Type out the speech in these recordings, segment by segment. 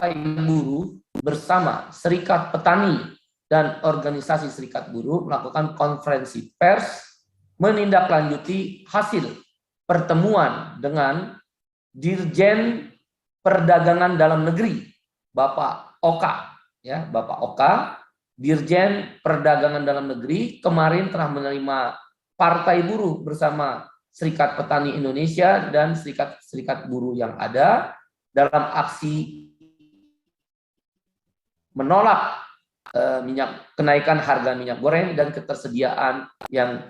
Partai Buruh bersama Serikat Petani dan organisasi Serikat Buruh melakukan konferensi pers menindaklanjuti hasil pertemuan dengan Dirjen Perdagangan Dalam Negeri, Bapak Oka, ya, Bapak Oka, Dirjen Perdagangan Dalam Negeri kemarin telah menerima Partai Buruh bersama Serikat Petani Indonesia dan serikat buruh yang ada dalam aksi menolak kenaikan harga minyak goreng dan ketersediaan yang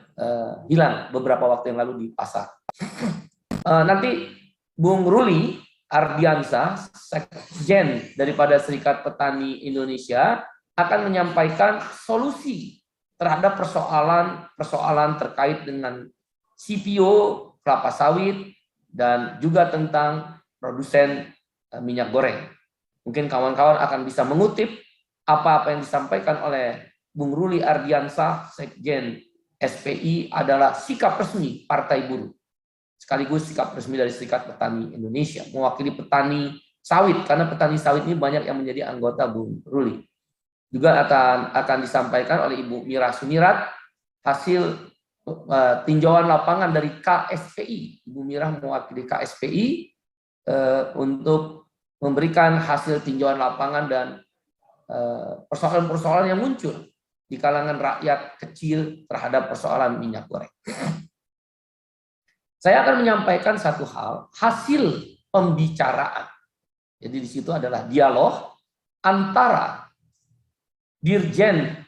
hilang beberapa waktu yang lalu di pasar. Nanti Bung Ruli Ardiansah, Sekjen daripada Serikat Petani Indonesia, akan menyampaikan solusi terhadap persoalan terkait dengan CPO kelapa sawit dan juga tentang produsen minyak goreng. Mungkin kawan-kawan akan bisa mengutip apa-apa yang disampaikan oleh Bung Ruli Ardiansah, Sekjen SPI adalah sikap resmi Partai Buruh. Sekaligus sikap resmi dari Serikat Petani Indonesia, mewakili petani sawit, karena petani sawit ini banyak yang menjadi anggota Bung Ruli. Juga akan disampaikan oleh Ibu Mira Sumirat hasil tinjauan lapangan dari KSPI. Ibu Mira mewakili KSPI untuk memberikan hasil tinjauan lapangan dan persoalan-persoalan yang muncul di kalangan rakyat kecil terhadap persoalan minyak goreng. Saya akan menyampaikan satu hal, hasil pembicaraan. Jadi di situ adalah dialog antara Dirjen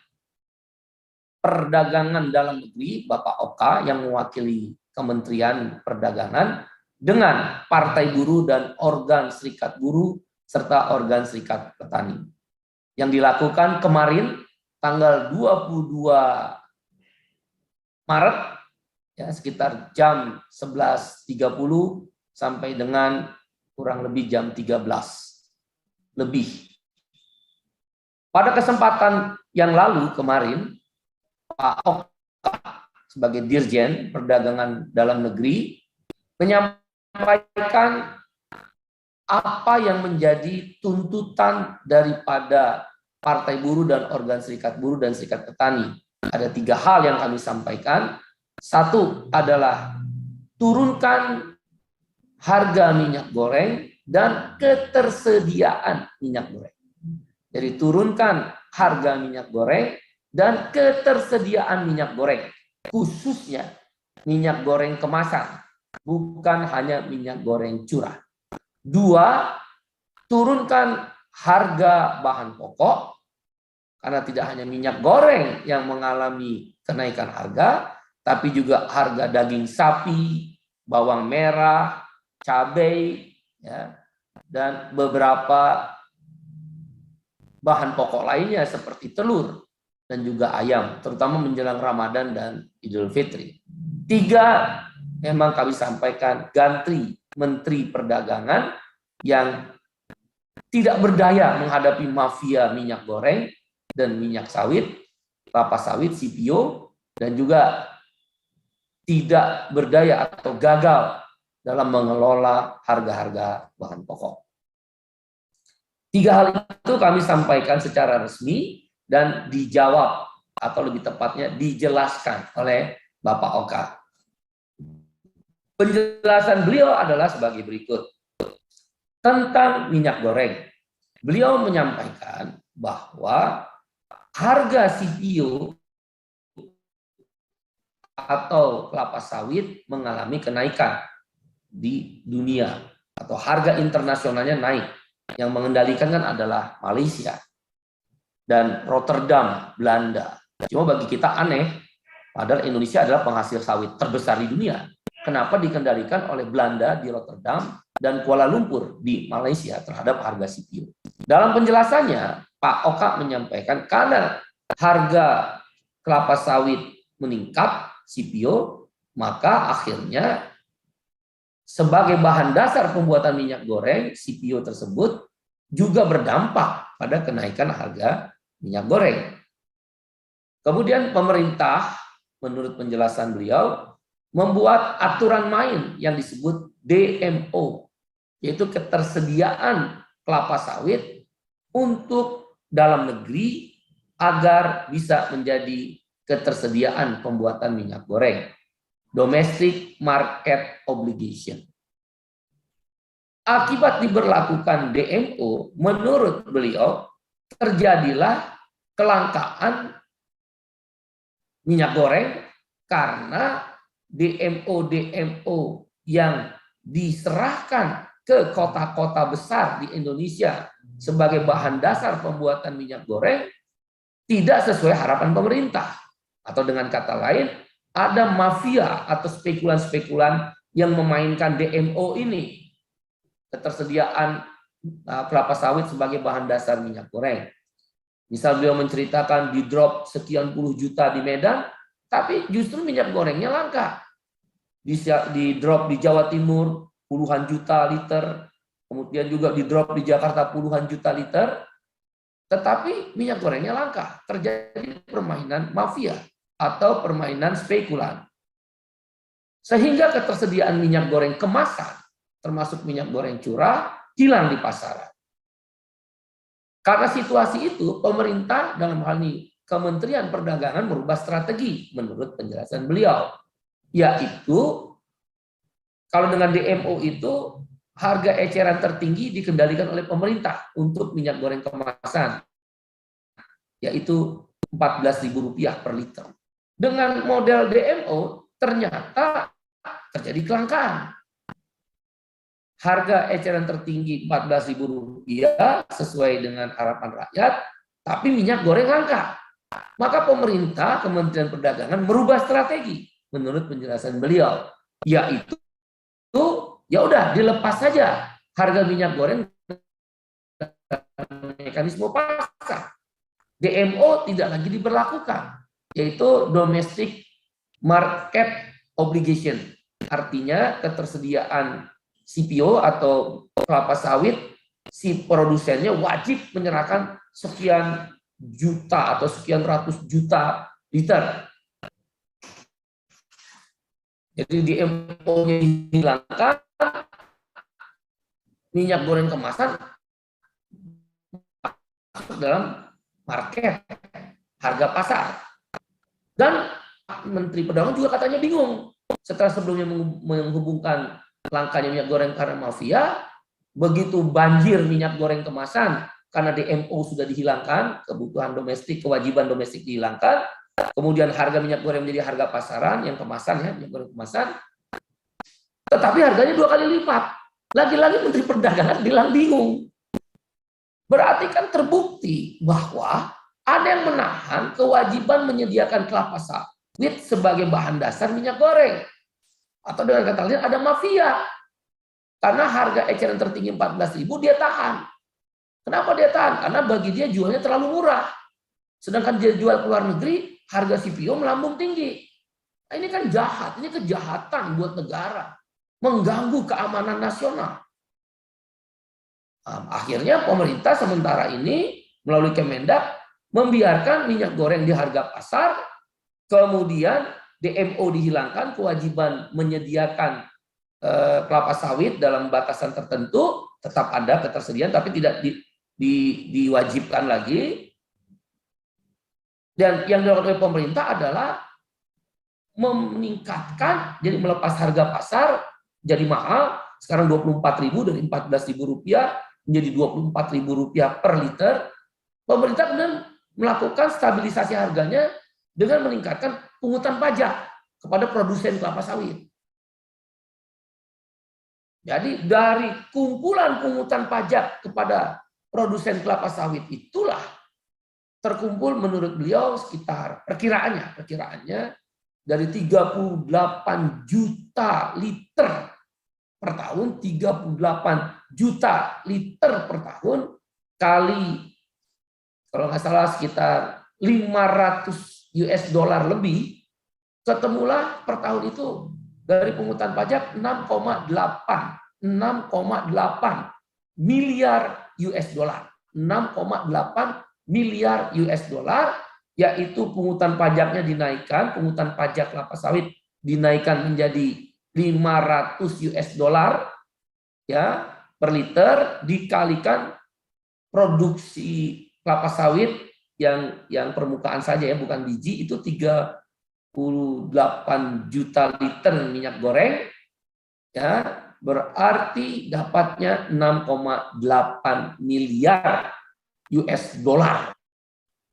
Perdagangan Dalam Negeri, Bapak Oka, yang mewakili Kementerian Perdagangan, dengan Partai Buruh dan organ Serikat Buruh, serta organ Serikat Petani. Yang dilakukan kemarin, tanggal 22 Maret, ya, sekitar jam 11.30 sampai dengan kurang lebih jam 13 lebih. Pada kesempatan yang lalu kemarin, Pak Oka sebagai Dirjen Perdagangan Dalam Negeri menyampaikan apa yang menjadi tuntutan daripada Partai Buruh dan organ Serikat Buruh dan Serikat Petani. Ada 3 hal yang kami sampaikan. Satu adalah turunkan harga minyak goreng dan ketersediaan minyak goreng. Jadi turunkan harga minyak goreng dan ketersediaan minyak goreng, khususnya minyak goreng kemasan, bukan hanya minyak goreng curah. 2, turunkan harga bahan pokok, karena tidak hanya minyak goreng yang mengalami kenaikan harga, tapi juga harga daging sapi, bawang merah, cabai, ya, dan beberapa bahan pokok lainnya seperti telur dan juga ayam, terutama menjelang Ramadan dan Idul Fitri. 3, memang kami sampaikan ganti Menteri Perdagangan yang tidak berdaya menghadapi mafia minyak goreng dan minyak sawit, kelapa sawit, CPO, dan juga tidak berdaya atau gagal dalam mengelola harga-harga bahan pokok. 3 hal itu kami sampaikan secara resmi dan dijawab, atau lebih tepatnya dijelaskan oleh Bapak Oka. Penjelasan beliau adalah sebagai berikut. Tentang minyak goreng, beliau menyampaikan bahwa harga CPO atau kelapa sawit mengalami kenaikan di dunia, atau harga internasionalnya naik. Yang mengendalikan kan adalah Malaysia dan Rotterdam, Belanda. Cuma bagi kita aneh, padahal Indonesia adalah penghasil sawit terbesar di dunia. Kenapa dikendalikan oleh Belanda di Rotterdam dan Kuala Lumpur di Malaysia terhadap harga CPO? Dalam penjelasannya, Pak Oka menyampaikan karena harga kelapa sawit meningkat CPO, maka akhirnya sebagai bahan dasar pembuatan minyak goreng, CPO tersebut juga berdampak pada kenaikan harga minyak goreng. Kemudian pemerintah, menurut penjelasan beliau, membuat aturan main yang disebut DMO, yaitu ketersediaan kelapa sawit untuk dalam negeri agar bisa menjadi ketersediaan pembuatan minyak goreng. Domestic Market Obligation. Akibat diberlakukan DMO, menurut beliau, terjadilah kelangkaan minyak goreng karena DMO yang diserahkan ke kota-kota besar di Indonesia sebagai bahan dasar pembuatan minyak goreng tidak sesuai harapan pemerintah. Atau dengan kata lain, ada mafia atau spekulan-spekulan yang memainkan DMO ini, ketersediaan kelapa sawit sebagai bahan dasar minyak goreng. Misal beliau menceritakan di drop sekian puluh juta di Medan, tapi justru minyak gorengnya langka. Di drop di Jawa Timur puluhan juta liter, kemudian juga di drop di Jakarta puluhan juta liter, tetapi minyak gorengnya langka. Terjadi permainan mafia atau permainan spekulan. Sehingga ketersediaan minyak goreng kemasan, termasuk minyak goreng curah, hilang di pasaran. Karena situasi itu, pemerintah dalam hal ini Kementerian Perdagangan merubah strategi menurut penjelasan beliau. Yaitu, kalau dengan DMO itu, harga eceran tertinggi dikendalikan oleh pemerintah untuk minyak goreng kemasan, yaitu Rp14.000 per liter. Dengan model DMO, ternyata terjadi kelangkaan. Harga eceran tertinggi Rp14.000 sesuai dengan harapan rakyat, tapi minyak goreng langka. Maka pemerintah, Kementerian Perdagangan merubah strategi menurut penjelasan beliau, yaitu ya udah dilepas saja harga minyak goreng mekanisme pasar. DMO tidak lagi diberlakukan, yaitu Domestic Market Obligation. Artinya ketersediaan CPO atau kelapa sawit, si produsennya wajib menyerahkan sekian juta atau sekian ratus juta liter. Jadi DMO-nya dihilangkan, minyak goreng kemasan masuk dalam market, harga pasar. Dan Menteri Perdagangan juga katanya bingung. Setelah sebelumnya menghubungkan langkanya minyak goreng karena mafia, begitu banjir minyak goreng kemasan karena DMO sudah dihilangkan, kebutuhan domestik, kewajiban domestik dihilangkan, kemudian harga minyak goreng menjadi harga pasaran yang kemasan, ya minyak goreng kemasan, tetapi harganya 2 kali lipat. Lagi-lagi Menteri Perdagangan bilang bingung. Berarti kan terbukti bahwa ada yang menahan kewajiban menyediakan kelapa sawit sebagai bahan dasar minyak goreng. Atau dengan kata lain ada mafia. Karena harga eceran tertinggi 14.000 dia tahan. Kenapa dia tahan? Karena bagi dia jualnya terlalu murah. Sedangkan dia jual ke luar negeri, harga CPO melambung tinggi. Nah, ini kan jahat, ini kejahatan buat negara. Mengganggu keamanan nasional. Akhirnya pemerintah sementara ini melalui Kemendak membiarkan minyak goreng di harga pasar, kemudian DMO dihilangkan, kewajiban menyediakan kelapa sawit dalam batasan tertentu tetap ada ketersediaan, tapi tidak diwajibkan lagi. Dan yang dilakukan oleh pemerintah adalah meningkatkan, jadi melepas harga pasar jadi mahal, sekarang Rp24.000 dari Rp14.000 menjadi Rp24.000 per liter. Pemerintah kemudian melakukan stabilisasi harganya dengan meningkatkan pungutan pajak kepada produsen kelapa sawit. Jadi dari kumpulan pungutan pajak kepada produsen kelapa sawit itulah terkumpul menurut beliau sekitar perkiraannya dari 38 juta liter per tahun, 38 juta liter per tahun kali kalau nggak salah sekitar $500 lebih, ketemulah per tahun itu dari pungutan pajak 6,8 miliar $6,8 miliar yaitu pungutan pajaknya dinaikkan, pungutan pajak kelapa sawit dinaikkan menjadi $500 ya per liter dikalikan produksi kelapa sawit yang permukaan saja ya, bukan biji, itu 38 juta liter minyak goreng, ya berarti dapatnya 6,8 miliar US dollar.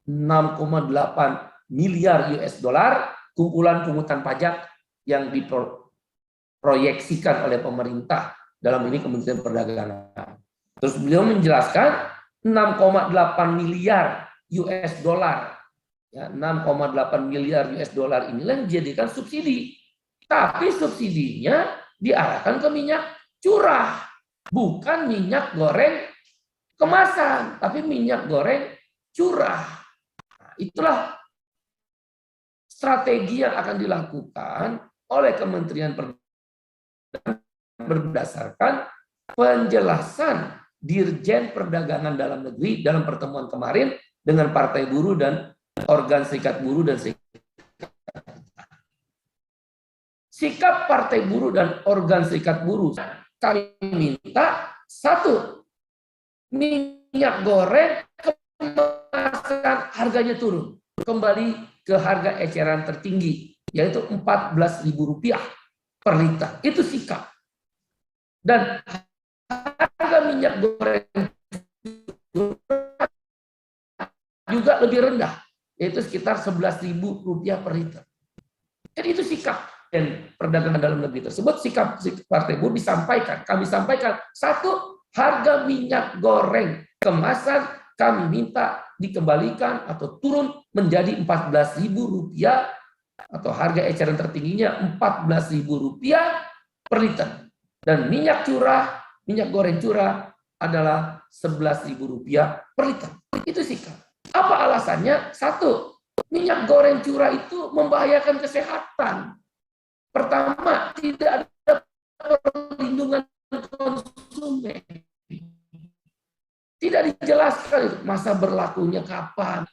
6,8 miliar US dollar kumpulan pungutan pajak yang diproyeksikan oleh pemerintah, dalam ini Kementerian Perdagangan. Terus beliau menjelaskan 6,8 miliar US dollar, ya, 6,8 miliar US dollar inilah dijadikan subsidi. Tapi subsidinya diarahkan ke minyak curah, bukan minyak goreng kemasan, tapi minyak goreng curah. Nah, itulah strategi yang akan dilakukan oleh Kementerian Perdagangan berdasarkan penjelasan Dirjen Perdagangan Dalam Negeri dalam pertemuan kemarin dengan Partai Buruh dan Organ Serikat Buruh dan sikap Partai Buruh dan Organ Serikat Buruh, kami minta satu, minyak goreng kemasan harganya turun kembali ke harga eceran tertinggi, yaitu Rp14.000 per liter. Itu sikap. Dan harga minyak goreng juga lebih rendah, yaitu sekitar Rp11.000 per liter. Jadi itu sikap dan perdagangan dalam negeri tersebut. Sikap Partai Buruh disampaikan, kami sampaikan, satu, harga minyak goreng kemasan kami minta dikembalikan atau turun menjadi Rp14.000 atau harga eceran tertingginya Rp14.000 per liter. Dan minyak curah, minyak goreng curah adalah Rp11.000 per liter. Itu sikap. Apa alasannya? Satu, minyak goreng curah itu membahayakan kesehatan. Pertama, tidak ada perlindungan konsumen. Tidak dijelaskan masa berlakunya kapan,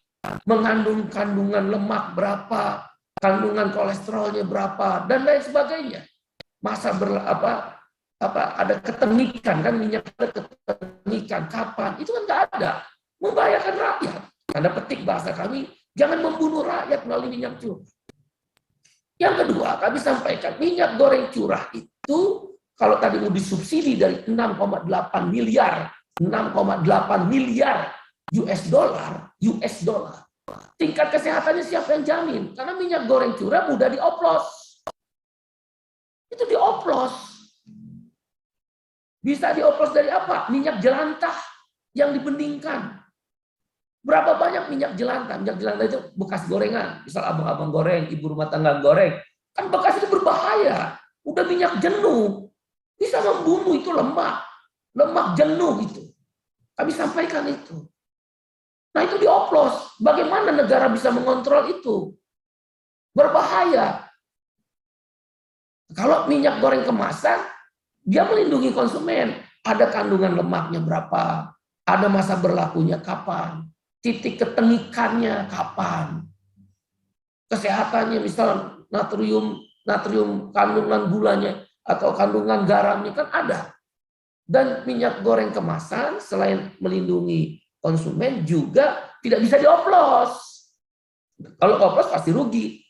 mengandung kandungan lemak berapa, kandungan kolesterolnya berapa, dan lain sebagainya. Masa ada ketengikan, kan minyak ada ketengikan kapan, itu kan nggak ada. Membahayakan rakyat. Tanda petik bahasa kami, jangan membunuh rakyat melalui minyak curah. Yang kedua, kami sampaikan minyak goreng curah itu kalau tadi mau disubsidi dari 6,8 miliar US dollar, tingkat kesehatannya siapa yang jamin? Karena minyak goreng curah mudah dioplos. Itu dioplos. Bisa dioplos dari apa? Minyak jelantah yang dibeningkan. Berapa banyak minyak jelantah? Minyak jelantah itu bekas gorengan. Misal abang-abang goreng, ibu rumah tangga goreng. Kan bekas itu berbahaya. Udah minyak jenuh. Bisa membunuh, itu lemak. Lemak jenuh itu. Kami sampaikan itu. Nah itu dioplos. Bagaimana negara bisa mengontrol itu? Berbahaya. Kalau minyak goreng kemasan, dia melindungi konsumen. Ada kandungan lemaknya berapa? Ada masa berlakunya kapan? Titik ketengikannya kapan? Kesehatannya, misal natrium kandungan gulanya atau kandungan garamnya kan ada. Dan minyak goreng kemasan selain melindungi konsumen juga tidak bisa dioplos. Kalau oplos pasti rugi.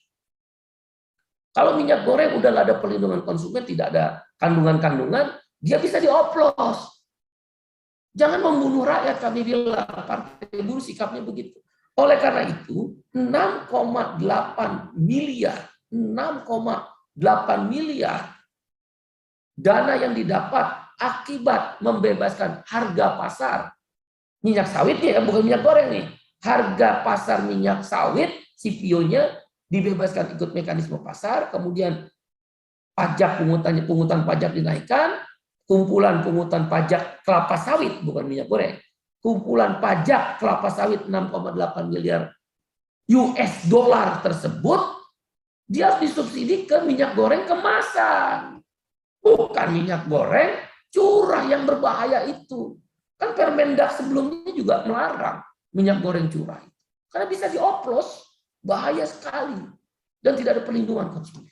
Kalau minyak goreng udah nggak ada perlindungan konsumen, tidak ada kandungan-kandungan, dia bisa dioplos. Jangan membunuh rakyat, kami bilang. Partai Buruh sikapnya begitu. Oleh karena itu, 6,8 miliar dana yang didapat akibat membebaskan harga pasar minyak sawitnya, bukan minyak goreng nih. Harga pasar minyak sawit, CPO-nya dibebaskan ikut mekanisme pasar, kemudian pajak pungutan pajak dinaikkan, kumpulan pungutan pajak kelapa sawit, bukan minyak goreng. Kumpulan pajak kelapa sawit 6,8 miliar US dollar tersebut, dia harus disubsidi ke minyak goreng kemasan. Bukan minyak goreng curah yang berbahaya itu. Kan Permendak sebelumnya juga melarang minyak goreng curah. Karena bisa dioplos, bahaya sekali. Dan tidak ada perlindungan konsumen.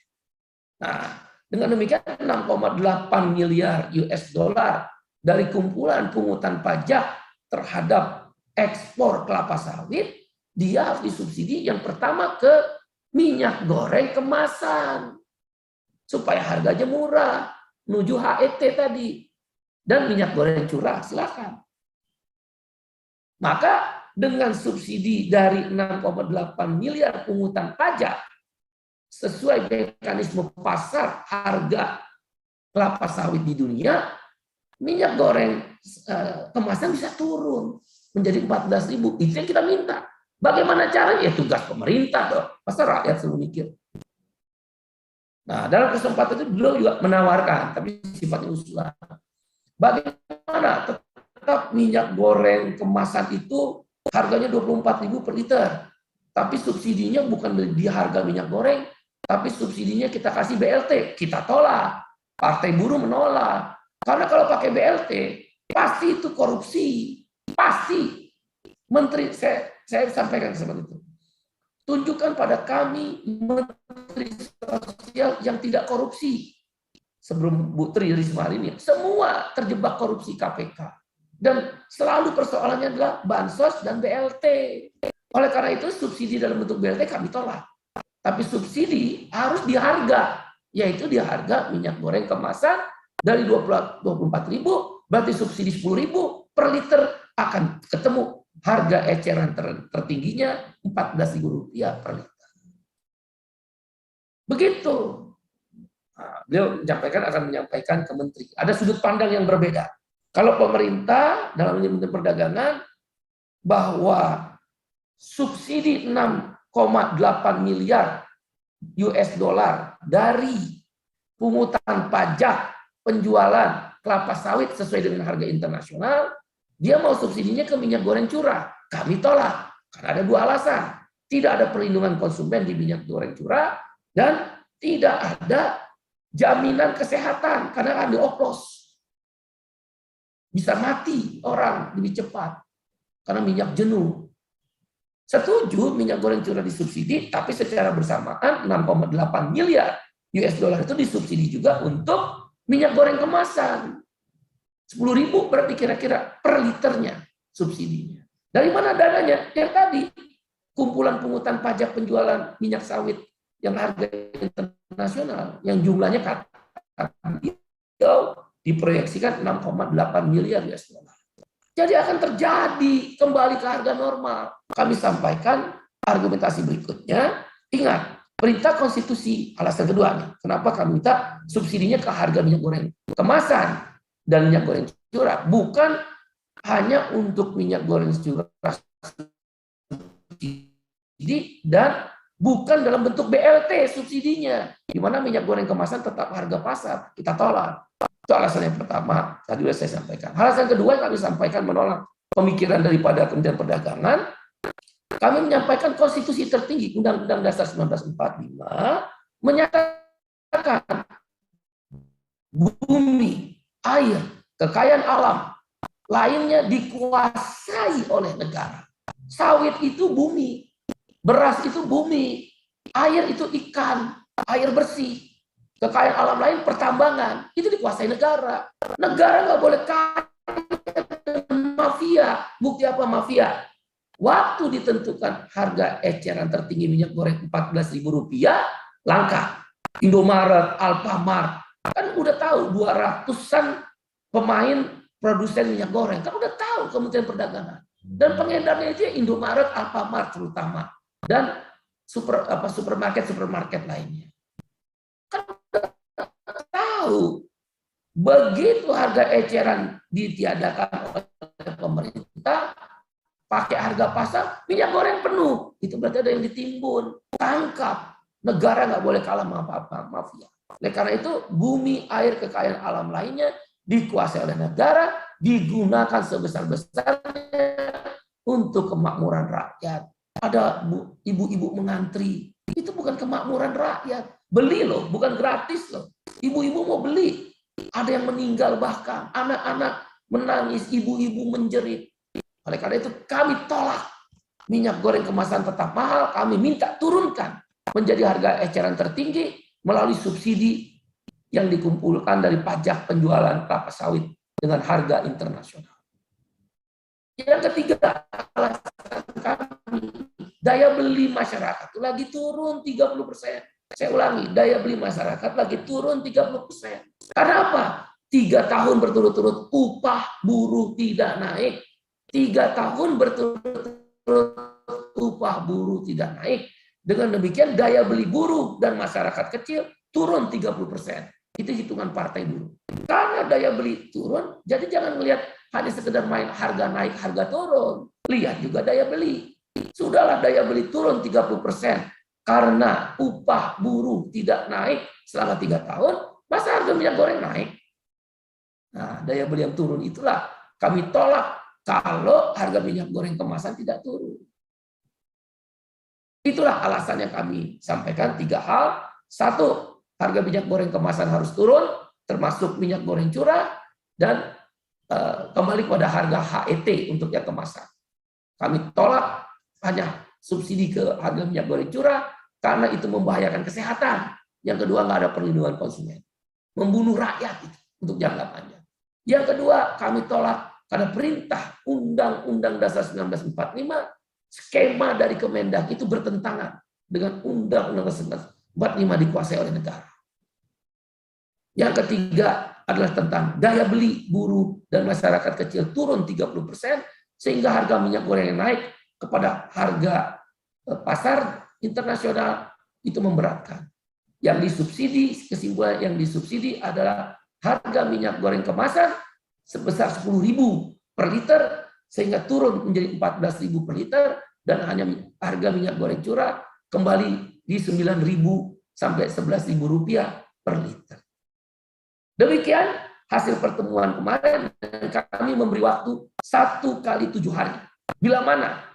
Nah, dengan demikian 6,8 miliar US dollar dari kumpulan pungutan pajak terhadap ekspor kelapa sawit, dia harus disubsidi yang pertama ke minyak goreng kemasan. Supaya harganya murah, menuju HET tadi. Dan minyak goreng curah, silakan. Maka dengan subsidi dari 6,8 miliar pungutan pajak, sesuai mekanisme pasar harga kelapa sawit di dunia, minyak goreng kemasan bisa turun menjadi 14.000. Itu yang kita minta. Bagaimana caranya? Ya tugas pemerintah dong. Masa rakyat selalu mikir. Nah, dalam kesempatan itu beliau juga menawarkan, tapi sifatnya usulan. Bagaimana tetap minyak goreng kemasan itu harganya 24.000 per liter, tapi subsidinya bukan di harga minyak goreng, tapi subsidinya kita kasih BLT. Kita tolak. Partai Buruh menolak. Karena kalau pakai BLT, pasti itu korupsi. Pasti. Menteri, saya sampaikan seperti itu. Tunjukkan pada kami Menteri Sosial yang tidak korupsi. Sebelum Bu Tri Risma hari ini, semua terjebak korupsi KPK. Dan selalu persoalannya adalah bansos dan BLT. Oleh karena itu, subsidi dalam bentuk BLT kami tolak. Tapi subsidi harus di harga, yaitu di harga minyak goreng kemasan dari 24.000, berarti subsidi 10.000 per liter akan ketemu harga eceran tertingginya Rp14.000 per liter. Begitu. Nah, beliau akan menyampaikan ke menteri. Ada sudut pandang yang berbeda. Kalau pemerintah dalam Menteri Perdagangan bahwa subsidi 6,8 miliar US dollar dari pungutan pajak penjualan kelapa sawit sesuai dengan harga internasional, dia mau subsidinya ke minyak goreng curah. Kami tolak karena ada dua alasan. Tidak ada perlindungan konsumen di minyak goreng curah dan tidak ada jaminan kesehatan karena akan dioplos. Bisa mati orang lebih cepat karena minyak jenuh. Setuju minyak goreng curah disubsidi, tapi secara bersamaan 6,8 miliar US dollar itu disubsidi juga untuk minyak goreng kemasan. 10.000 berarti kira-kira per liternya subsidinya. Dari mana dananya? Yang tadi, kumpulan pungutan pajak penjualan minyak sawit yang harga internasional, yang jumlahnya diproyeksikan 6,8 miliar US dollar. Jadi akan terjadi kembali ke harga normal. Kami sampaikan argumentasi berikutnya. Ingat, perintah konstitusi, alasan kedua nih. Kenapa kami minta subsidinya ke harga minyak goreng kemasan dan minyak goreng curah. Bukan hanya untuk minyak goreng curah dan bukan dalam bentuk BLT subsidinya. Di mana minyak goreng kemasan tetap harga pasar. Kita tolak. Itu alasan yang pertama, tadi sudah saya sampaikan. Alasan kedua yang kami sampaikan menolak pemikiran daripada Kementerian Perdagangan, kami menyampaikan konstitusi tertinggi, Undang-Undang Dasar 1945, menyatakan bumi, air, kekayaan alam, lainnya dikuasai oleh negara. Sawit itu bumi, beras itu bumi, air itu ikan, air bersih. Kekayaan alam lain pertambangan, itu dikuasai negara. Negara nggak boleh kaya dengan mafia. Bukti apa mafia? Waktu ditentukan harga eceran tertinggi minyak goreng Rp14.000, langka. Indomaret, Alfamart, kan udah tahu 200-an pemain produsen minyak goreng, kan udah tahu Kementerian Perdagangan. Dan pengedarnya itu Indomaret, Alfamart terutama, dan supermarket lainnya. Kan tahu. Begitu harga eceran ditiadakan oleh pemerintah, pakai harga pasar, minyak goreng penuh. Itu berarti ada yang ditimbun, tangkap. Negara nggak boleh kalah sama apa-apa, mafia. Oleh karena itu, bumi, air, kekayaan alam lainnya dikuasai oleh negara, digunakan sebesar-besarnya untuk kemakmuran rakyat. Ada ibu-ibu mengantri, itu bukan kemakmuran rakyat. Beli loh, bukan gratis loh. Ibu-ibu mau beli. Ada yang meninggal bahkan. Anak-anak menangis, ibu-ibu menjerit. Oleh karena itu kami tolak. Minyak goreng kemasan tetap mahal, kami minta turunkan menjadi harga eceran tertinggi melalui subsidi yang dikumpulkan dari pajak penjualan kelapa sawit dengan harga internasional. Yang ketiga, alasan kami, daya beli masyarakat itu lagi turun 30%. Saya ulangi, daya beli masyarakat lagi turun 30%. Karena apa? 3 tahun berturut-turut upah buruh tidak naik. 3 tahun berturut-turut upah buruh tidak naik. Dengan demikian daya beli buruh dan masyarakat kecil turun 30%. Itu hitungan partai buruh. Karena daya beli turun, jadi jangan melihat hanya sekedar main harga naik, harga turun. Lihat juga daya beli. Sudahlah daya beli turun 30%. Karena upah buruh tidak naik selama 3 tahun, masa harga minyak goreng naik? Nah, daya beli yang turun itulah kami tolak kalau harga minyak goreng kemasan tidak turun. Itulah alasan yang kami sampaikan 3 hal. 1, harga minyak goreng kemasan harus turun, termasuk minyak goreng curah, dan kembali pada harga HET untuk yang kemasan. Kami tolak hanya subsidi ke harga minyak goreng curah, karena itu membahayakan kesehatan. Yang kedua, nggak ada perlindungan konsumen. Membunuh rakyat itu untuk jangka panjang. Yang kedua, kami tolak karena perintah Undang-Undang Dasar 1945, skema dari Kemendak itu bertentangan dengan Undang-Undang Dasar 1945 dikuasai oleh negara. Yang ketiga adalah tentang daya beli buruh dan masyarakat kecil turun 30%, sehingga harga minyak goreng yang naik kepada harga pasar internasional itu memberatkan. Yang disubsidi, kesimpulan yang disubsidi adalah harga minyak goreng kemasan sebesar 10.000 per liter, sehingga turun menjadi 14.000 per liter, dan hanya harga minyak goreng curah kembali di 9.000 sampai 11.000 rupiah per liter. Demikian hasil pertemuan kemarin, dan kami memberi waktu 1 kali 7 hari. Bila mana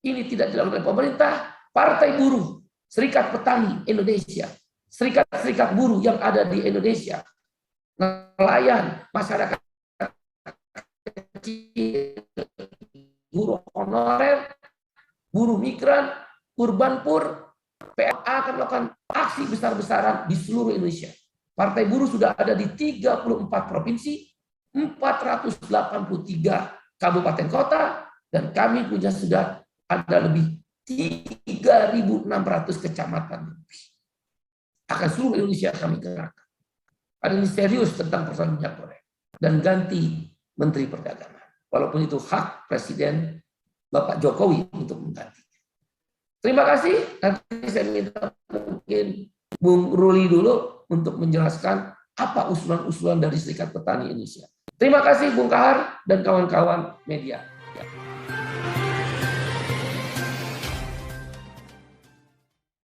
ini tidak dilakukan oleh pemerintah, Partai Buruh, Serikat Petani Indonesia, serikat-serikat buruh yang ada di Indonesia, nelayan, masyarakat kecil, buruh honorer, buruh migran, urban poor, PLA akan melakukan aksi besar-besaran di seluruh Indonesia. Partai Buruh sudah ada di 34 provinsi, 483 kabupaten kota, dan kami punya sudah ada lebih 3.600 kecamatan. Akan seluruh Indonesia kami gerakkan. Ada ini serius tentang persoalan minyak goreng. Dan ganti Menteri Perdagangan. Walaupun itu hak Presiden Bapak Jokowi untuk mengganti. Terima kasih. Nanti saya minta mungkin Bung Ruli dulu untuk menjelaskan apa usulan-usulan dari Serikat Petani Indonesia. Terima kasih Bung Kahar dan kawan-kawan media.